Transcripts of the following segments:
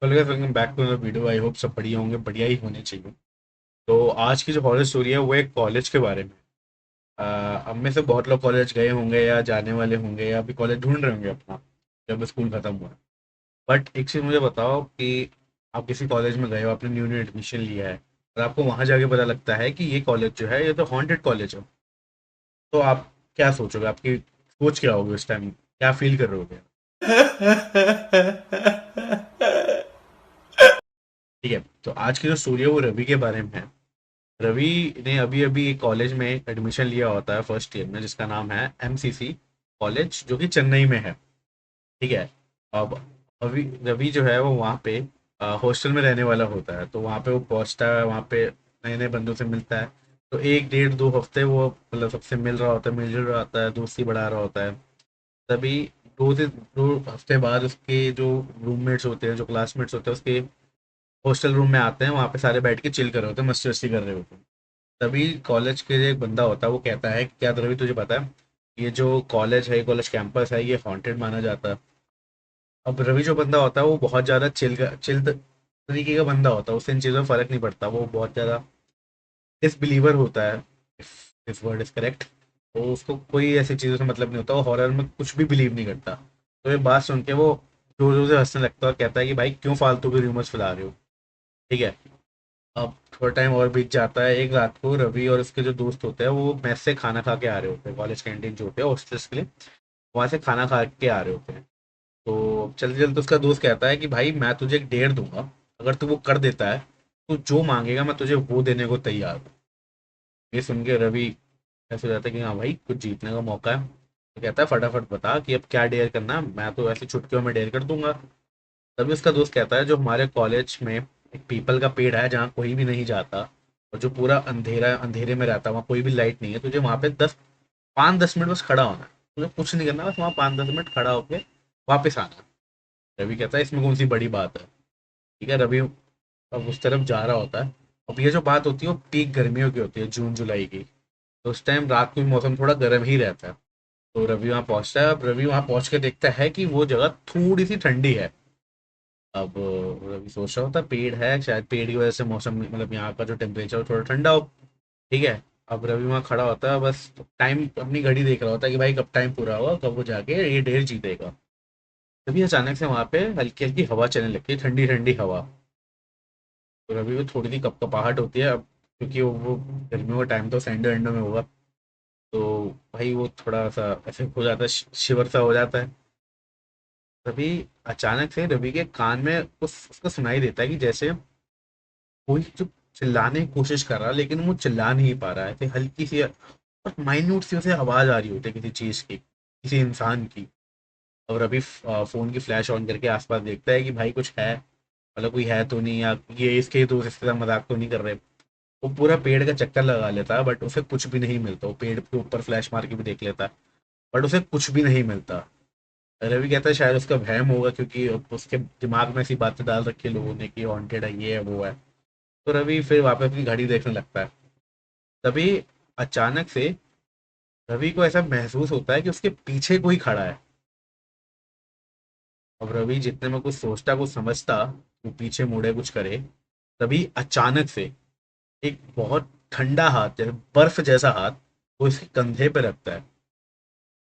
Welcome back to the video. I hope सब बढ़िया होंगे, बढ़िया ही होने चाहिए। तो आज की जो हॉरर स्टोरी है वो एक कॉलेज के बारे में। हम में से बहुत लोग कॉलेज गए होंगे या जाने वाले होंगे या अभी कॉलेज ढूंढ रहे होंगे अपना, जब स्कूल खत्म हुआ। बट एक चीज़ मुझे बताओ कि आप किसी कॉलेज में गए हो, आपने न्यू न्यू एडमिशन लिया है और आपको वहां जाके पता लगता है कि ये कॉलेज जो है ये तो हॉन्टेड कॉलेज है। तो आप क्या सोचोगे? आपकी सोच क्या होगी उस टाइम? क्या फील कर रहे होगे? ठीक है, तो आज की जो स्टोरी है वो रवि के बारे में है। रवि ने अभी अभी एक कॉलेज में एडमिशन लिया होता है फर्स्ट ईयर में, जिसका नाम है एमसीसी कॉलेज, जो कि चेन्नई में है। ठीक है। अब अभी रवि जो है वो वहाँ पे हॉस्टल में रहने वाला होता है, तो वहाँ पे वो पहुँचता है, वहाँ पे नए नए बंदों से मिलता है। तो एक डेढ़ दो हफ्ते वो मतलब सबसे मिल रहा होता है, मिलजुल रहा होता है, दोस्ती बढ़ा रहा होता है। तभी दो हफ्ते बाद उसके जो रूममेट्स होते हैं, जो क्लासमेट्स होते हैं उसके, हॉस्टल रूम में आते हैं। वहाँ पे सारे बैठ के चिल कर रहे होते हैं, मस्ती वस्ती कर रहे होते हैं। तभी कॉलेज के जो एक बंदा होता है वो कहता है कि क्या रवि तुझे पता है, ये जो कॉलेज है, कॉलेज कैंपस है, ये हॉन्टेड माना जाता है। अब रवि जो बंदा होता है वो बहुत ज़्यादा चिल तरीके का बंदा होता है, उससे इन चीज़ों में फ़र्क नहीं पड़ता। वो बहुत ज़्यादा डिसबिलीवर होता है, इफ वर्ड इज करेक्ट। तो उसको कोई ऐसी चीज़ों से मतलब नहीं होता, वो हॉरर में कुछ भी बिलीव नहीं करता। तो ये बात सुन के वो जोर जोर से हंसने लगता है और कहता है कि भाई क्यों फालतू के रूमर्स फैला रहे हो। ठीक है। अब थोड़ा टाइम और बीत जाता है। एक रात को रवि और उसके जो दोस्त होते हैं वो मेस से खाना खा के आ रहे होते हैं, कॉलेज कैंटीन जो होते हैं हॉस्टल्स के लिए, वहां से खाना खा के आ रहे होते हैं। तो चलते चलते उसका दोस्त कहता है कि भाई मैं तुझे एक डेढ़ दूंगा, अगर तू वो कर देता है तो जो मांगेगा मैं तुझे वो देने को तैयार हूँ। ये सुन के रवि ऐसे हो जाता है कि हाँ भाई कुछ जीतने का मौका है। तो कहता है फटाफट बता कि अब क्या डेयर करना है, मैं तो ऐसी चुटकियों में डेयर कर दूंगा। तभी उसका दोस्त कहता है जो हमारे कॉलेज में एक पीपल का पेड़ है जहाँ कोई भी नहीं जाता, और जो पूरा अंधेरा अंधेरे में रहता है, वहाँ कोई भी लाइट नहीं है, तुझे वहाँ पे 5-10 मिनट बस खड़ा होना है। तुझे कुछ नहीं करना, बस वहाँ 5-10 मिनट खड़ा होके वापस आना। रवि कहता है इसमें कौन सी बड़ी बात है। ठीक है। रवि अब उस तरफ जा रहा होता है। अब ये जो बात होती है वो पीक गर्मियों की होती है, जून जुलाई की। तो उस टाइम रात को भी मौसम थोड़ा गर्म ही रहता है। तो रवि वहाँ पहुंचता है। अब रवि वहाँ पहुंच के देखता है कि वो जगह थोड़ी सी ठंडी है। अब रवि सोच रहा होता है पेड़ है, शायद पेड़ की वजह से मौसम मतलब यहाँ का जो टेम्परेचर थोड़ा ठंडा हो। ठीक है। अब रवि वहाँ खड़ा होता है, बस टाइम अपनी घड़ी देख रहा होता है कि भाई कब टाइम पूरा होगा, कब वो जाके ये डेढ़ जीतेगा। तभी अचानक से वहाँ पे हल्की हल्की हवा चलने लगती है, ठंडी ठंडी हवा। तो रवि को थोड़ी सी कपकपाहट होती है अब, क्योंकि वो गर्मियों का टाइम तो सैंडो एंडो में होगा। तो भाई वो थोड़ा सा ऐसे हो जाता है, शिवर सा हो जाता है। तभी अचानक से रवि के कान में उसको सुनाई देता है कि जैसे कोई जो चिल्लाने की कोशिश कर रहा है, लेकिन वो चिल्ला नहीं पा रहा है। ऐसे हल्की सी और माइन्यूट सी उसे आवाज आ रही होती है किसी चीज की, किसी इंसान की। और रवि फोन की फ्लैश ऑन करके आसपास देखता है कि भाई कुछ है, मतलब कोई है तो नहीं, या ये इसके दोस्त इसके साथ मजाक तो नहीं कर रहे। वो पूरा पेड़ का चक्कर लगा लेता है बट उसे कुछ भी नहीं मिलता। वो पेड़ के ऊपर फ्लैश मार के भी देख लेता है बट उसे कुछ भी नहीं मिलता। रवि कहता है शायद उसका वहम होगा, क्योंकि उसके दिमाग में ऐसी बातें डाल रखी है लोगों ने कि वांटेड है, ये है वो है। तो रवि फिर वापस अपनी घड़ी देखने लगता है। तभी अचानक से रवि को ऐसा महसूस होता है कि उसके पीछे कोई खड़ा है। अब रवि जितने में कुछ सोचता कुछ समझता, वो पीछे मुड़े कुछ करे। तभी अचानक से एक बहुत ठंडा हाथ, जैसे बर्फ जैसा हाथ, वो इसके कंधे पे रखता है।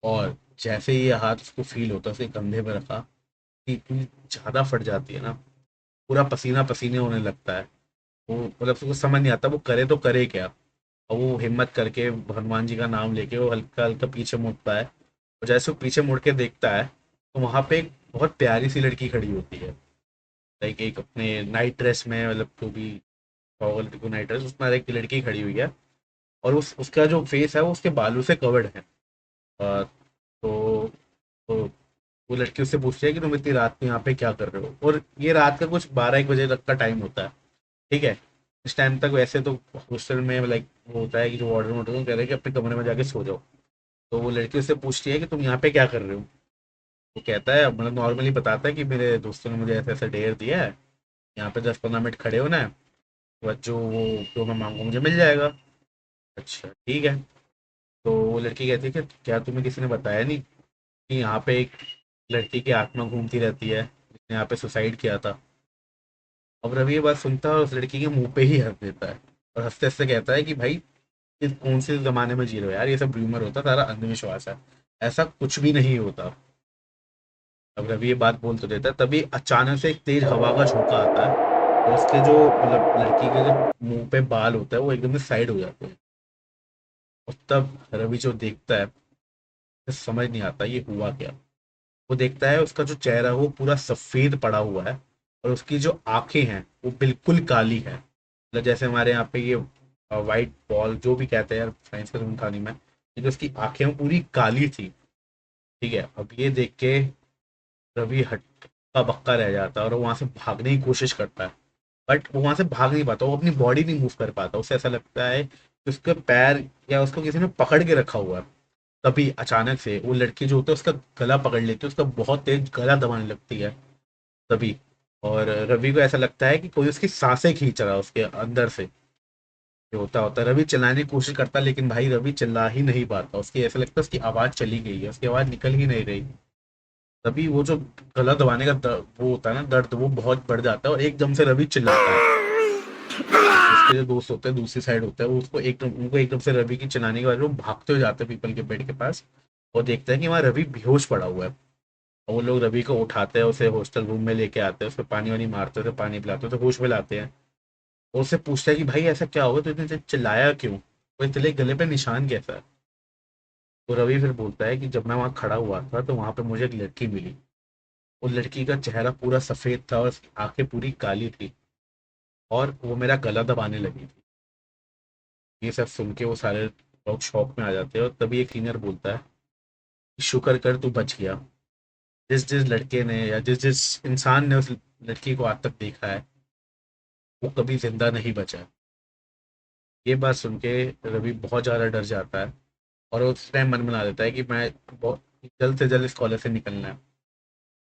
और जैसे ही ये हाथ उसको फील होता है उसके कंधे पे रखा, कि इतनी ज्यादा फट जाती है ना, पूरा पसीना पसीने होने लगता है। वो मतलब उसको समझ नहीं आता वो करे तो करे क्या। और वो हिम्मत करके हनुमान जी का नाम लेके वो हल्का हल्का पीछे मुड़ता है। और जैसे वो पीछे मुड़ के देखता है तो वहां पे एक बहुत प्यारी सी लड़की खड़ी होती है। लाइक एक अपने नाइट ड्रेस में, मतलब जो भी टॉवल को नाइट ड्रेस, उसमें एक लड़की खड़ी हुई है। और उसका जो फेस है वो उसके बालों से कवर्ड है। तो, तो वो लड़की उससे पूछती है कि तुम इतनी रात को यहाँ पे क्या कर रहे हो, और ये रात का कुछ 12-1 बजे तक का टाइम होता है। ठीक है। इस टाइम तक वैसे तो हॉस्टल में लाइक वो होता है कि जो वार्डन होते हैं वो कह रहे हैं कि अपने कमरे में जाके सो जाओ। तो वो लड़की उससे पूछती है कि तुम यहाँ पे क्या कर रहे हो। वो कहता है, मतलब नॉर्मली बताता है कि मेरे दोस्तों ने मुझे ऐसे ऐसा डेयर दिया है, यहाँ पे 10-15 मिनट खड़े होना है, बस जो मैं मांगू मुझे मिल जाएगा। अच्छा ठीक है। तो वो लड़की कहती है कि क्या तुम्हें किसी ने बताया नहीं कि यहाँ पे एक लड़की की आत्मा घूमती रहती है जिसने यहाँ पे सुसाइड किया था। अब रवि ये बात सुनता है और उस लड़की के मुंह पे ही हंस देता है, और हंसते हंसते कहता है कि भाई इस कौन से जमाने में जी रहे हो यार, ये सब रूमर होता है, सारा अंधविश्वास है, ऐसा कुछ भी नहीं होता। अब रवि ये बात बोल तो देता है, तभी अचानक से एक तेज हवा का झोंका आता है, और उसके जो मतलब लड़की के जो मुंह पे बाल होता है वो एकदम से साइड हो जाते हैं। और तब रवि जो देखता है, उसे समझ नहीं आता ये हुआ क्या। वो देखता है उसका जो चेहरा है वो पूरा सफेद पड़ा हुआ है, और उसकी जो आंखें हैं वो बिल्कुल काली है, मतलब जैसे हमारे यहाँ पे ये वाइट बॉल जो भी कहते हैं यार, साइंस का तो था नहीं मैं, लेकिन उसकी आंखें वो पूरी काली थी। ठीक है, अब ये देख के रवि हक्का बक्का रह जाता है और वो वहां से भागने की कोशिश करता है, बट वो वहां से भाग नहीं पाता, वो अपनी बॉडी नहीं मूव कर पाता, उसे ऐसा लगता है कि उसके पैर या उसको किसी ने पकड़ के रखा हुआ है। तभी अचानक से वो लड़की जो होती है उसका गला पकड़ लेती है, उसका बहुत तेज गला दबाने लगती है तभी। और रवि को ऐसा लगता है कि कोई उसकी सांसें खींच रहा है उसके अंदर से। जो होता होता है, रवि चिल्लाने की कोशिश करता है, लेकिन भाई रवि चिल्ला ही नहीं पाता, उसकी ऐसा लगता है उसकी आवाज चली गई है, उसकी आवाज निकल ही नहीं रही। तभी वो जो गला दबाने का वो होता है ना दर्द, वो बहुत बढ़ जाता है और एकदम से रवि चिल्लाता है। उसके जो दोस्त होते हैं दूसरी साइड होता है, वो उसको एकदम उनको एकदम से रवि की चिल्लाने के बाद वो भागते हो जाते हैं पीपल के पेड़ के पास, और देखते हैं कि वहाँ रवि बेहोश पड़ा हुआ है। और वो लोग रवि को उठाते हैं, उसे हॉस्टल रूम में लेके आते हैं, उसको पानी वानी मारते हैं, उसे पानी पिलाते हैं, तो होश में लाते हैं। और उससे पूछता है कि भाई ऐसा क्या होगा, तो इतने चिल्लाया क्यों, वो तेरे गले पे निशान कैसा है। तो रवि फिर बोलता है कि जब मैं वहाँ खड़ा हुआ था तो वहाँ पे मुझे एक लड़की मिली। उस लड़की का चेहरा पूरा सफेद था और उसकी आंखें पूरी काली थी, और वो मेरा गला दबाने लगी थी। ये सब सुन के वो सारे लोग शौक में आ जाते हैं, और तभी एक सीनियर बोलता है कि शुक्र कर तू बच गया। जिस जिस लड़के ने या जिस जिस इंसान ने उस लड़की को आज तक देखा है, वो कभी जिंदा नहीं बचा। ये बात सुन के रवि बहुत ज़्यादा डर जाता है, और उस टाइम मन बना देता है कि मैं बहुत जल्द से जल्द इस कॉलेज से निकलना है।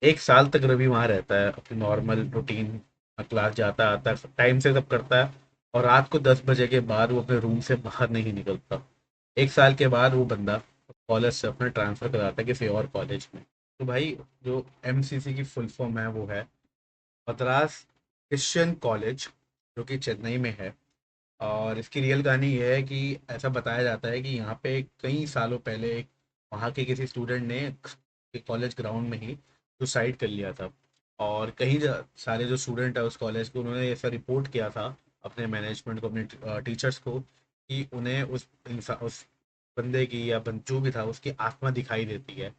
एक साल तक रवि वहाँ रहता है, अपनी नॉर्मल रूटीन क्लास जाता आता है, टाइम से सब करता है, और रात को 10 बजे के बाद वो अपने रूम से बाहर नहीं निकलता। एक साल के बाद वो बंदा कॉलेज से अपना ट्रांसफ़र कराता है किसी और कॉलेज में। तो भाई जो एमसीसी की फुल फॉर्म है वो है मद्रास क्रिश्चियन कॉलेज, जो कि चेन्नई में है। और इसकी रियल कहानी ये है कि ऐसा बताया जाता है कि यहाँ पे कई सालों पहले वहाँ के किसी स्टूडेंट ने कॉलेज ग्राउंड में ही सुसाइड कर लिया था। और सारे जो स्टूडेंट है उस कॉलेज के, उन्होंने ऐसा रिपोर्ट किया था अपने मैनेजमेंट को, अपने टीचर्स को, कि उन्हें उस बंदे की या जो भी था उसकी आत्मा दिखाई देती है।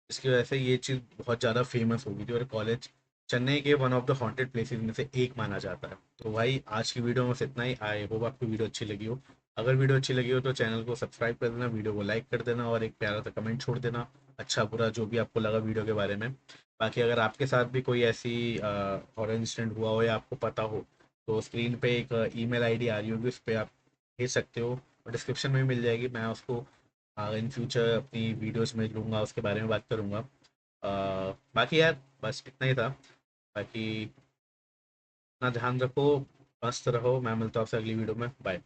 इसकी वजह से ये चीज़ बहुत ज़्यादा फेमस हो गई थी, और कॉलेज चेन्नई के one of the haunted places में से एक माना जाता है। तो भाई आज की वीडियो में बस इतना ही। आई होप आपको वीडियो अच्छी लगी हो। अगर वीडियो अच्छी लगी हो तो चैनल को सब्सक्राइब कर देना, वीडियो को लाइक कर देना, और एक प्यारा सा कमेंट छोड़ देना, अच्छा बुरा जो भी आपको लगा वीडियो के बारे में। बाकी अगर आपके साथ भी कोई ऐसी हॉरर इंसिडेंट हुआ हो या आपको पता हो, तो स्क्रीन पे एक ईमेल आईडी आ रही होगी, उस पर आप भेज सकते हो, और डिस्क्रिप्शन में भी मिल जाएगी। मैं उसको इन फ्यूचर अपनी वीडियोस में लूँगा, उसके बारे में बात करूँगा। बाकी यार बस इतना ही था। बाकी अपना ध्यान रखो, मस्त रहो, मैं मिलता हूँ आपसे अगली वीडियो में, बाय।